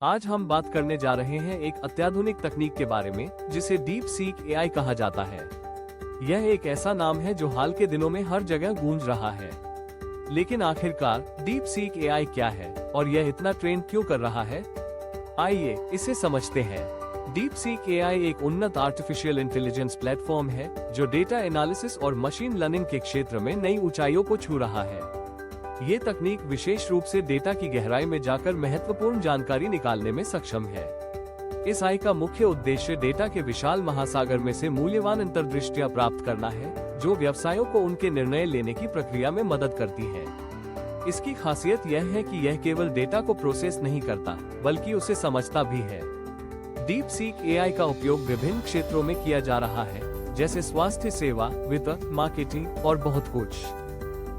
आज हम बात करने जा रहे हैं एक अत्याधुनिक तकनीक के बारे में जिसे डीप सीक एआई कहा जाता है। यह एक ऐसा नाम है जो हाल के दिनों में हर जगह गूंज रहा है। लेकिन आखिरकार डीप सीक एआई क्या है और यह इतना ट्रेंड क्यों कर रहा है? आइए इसे समझते हैं। डीप सीक एआई एक उन्नत आर्टिफिशियल इंटेलिजेंस प्लेटफॉर्म है जो डेटा एनालिसिस और मशीन लर्निंग के क्षेत्र में नई ऊंचाइयों को छू रहा है। ये तकनीक विशेष रूप से डेटा की गहराई में जाकर महत्वपूर्ण जानकारी निकालने में सक्षम है। इस आई का मुख्य उद्देश्य डेटा के विशाल महासागर में से मूल्यवान अंतर्दृष्टियां प्राप्त करना है, जो व्यवसायों को उनके निर्णय लेने की प्रक्रिया में मदद करती है। इसकी खासियत यह है कि यह केवल डेटा को प्रोसेस नहीं करता, बल्कि उसे समझता भी है। डीप सीक एआई का उपयोग विभिन्न क्षेत्रों में किया जा रहा है, जैसे स्वास्थ्य सेवा, वित्त, मार्केटिंग और बहुत कुछ।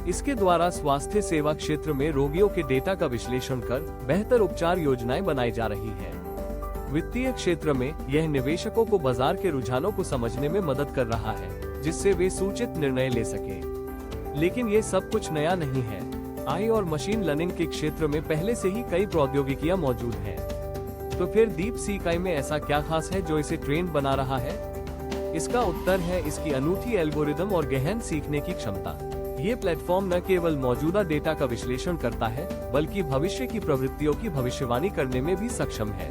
इसके द्वारा स्वास्थ्य सेवा क्षेत्र में रोगियों के डेटा का विश्लेषण कर बेहतर उपचार योजनाएं बनाई जा रही हैं। वित्तीय क्षेत्र में यह निवेशकों को बाजार के रुझानों को समझने में मदद कर रहा है, जिससे वे सूचित निर्णय ले सकें। लेकिन ये सब कुछ नया नहीं है। आई और मशीन लर्निंग के क्षेत्र में पहले से ही कई प्रौद्योगिकियां मौजूद हैं। तो फिर डीप सीक एआई में ऐसा क्या खास है जो इसे ट्रेंड बना रहा है? इसका उत्तर है इसकी अनूठी एल्गोरिदम और गहन सीखने की क्षमता। ये प्लेटफॉर्म न केवल मौजूदा डेटा का विश्लेषण करता है, बल्कि भविष्य की प्रवृत्तियों की भविष्यवाणी करने में भी सक्षम है।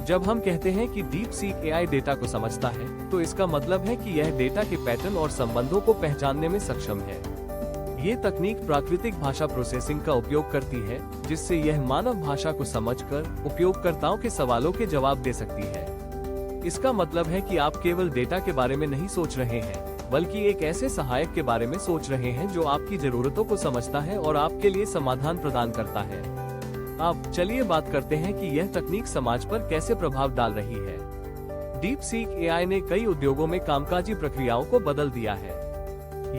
जब हम कहते हैं कि डीप सीक एआई डेटा को समझता है, तो इसका मतलब है कि यह डेटा के पैटर्न और संबंधों को पहचानने में सक्षम है। ये तकनीक प्राकृतिक भाषा प्रोसेसिंग का उपयोग करती है, जिससे यह मानव भाषा को समझकर उपयोगकर्ताओं के सवालों के जवाब दे सकती है। इसका मतलब है कि आप केवल डेटा के बारे में नहीं सोच रहे हैं, बल्कि एक ऐसे सहायक के बारे में सोच रहे हैं जो आपकी जरूरतों को समझता है और आपके लिए समाधान प्रदान करता है। अब चलिए बात करते हैं कि यह तकनीक समाज पर कैसे प्रभाव डाल रही है। डीप सीक एआई ने कई उद्योगों में कामकाजी प्रक्रियाओं को बदल दिया है।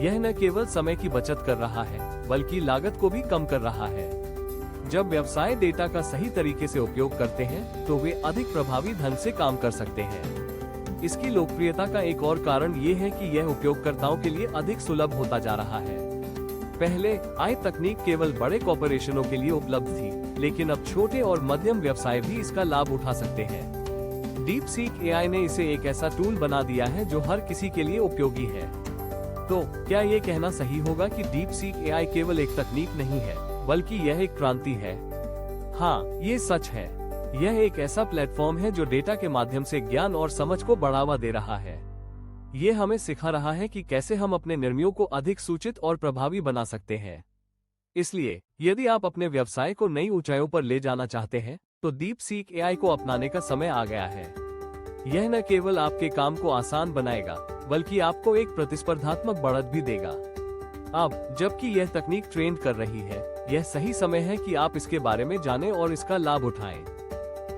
यह न केवल समय की बचत कर रहा है, बल्कि लागत को भी कम कर रहा है। जब व्यवसाय डेटा का सही तरीके से उपयोग करते हैं, तो वे अधिक प्रभावी ढंग से काम कर सकते हैं। इसकी लोकप्रियता का एक और कारण ये है कि यह उपयोगकर्ताओं के लिए अधिक सुलभ होता जा रहा है। पहले आई तकनीक केवल बड़े कॉर्पोरेशनों के लिए उपलब्ध थी, लेकिन अब छोटे और मध्यम व्यवसाय भी इसका लाभ उठा सकते हैं। डीप सीक एआई ने इसे एक ऐसा टूल बना दिया है जो हर किसी के लिए उपयोगी है। तो क्या ये कहना सही होगा कि डीप सीक एआई केवल एक तकनीक नहीं है, बल्कि यह एक क्रांति है? हाँ, ये सच है। यह एक ऐसा प्लेटफॉर्म है जो डेटा के माध्यम से ज्ञान और समझ को बढ़ावा दे रहा है। ये हमें सिखा रहा है कि कैसे हम अपने निर्णयों को अधिक सूचित और प्रभावी बना सकते हैं। इसलिए यदि आप अपने व्यवसाय को नई ऊंचाइयों पर ले जाना चाहते हैं, तो डीप सीक एआई को अपनाने का समय आ गया है। यह न केवल आपके काम को आसान बनाएगा, बल्कि आपको एक प्रतिस्पर्धात्मक बढ़त भी देगा। अब जबकि यह तकनीक ट्रेंड कर रही है, यह सही समय है कि आप इसके बारे में जानें और इसका लाभ उठाएं।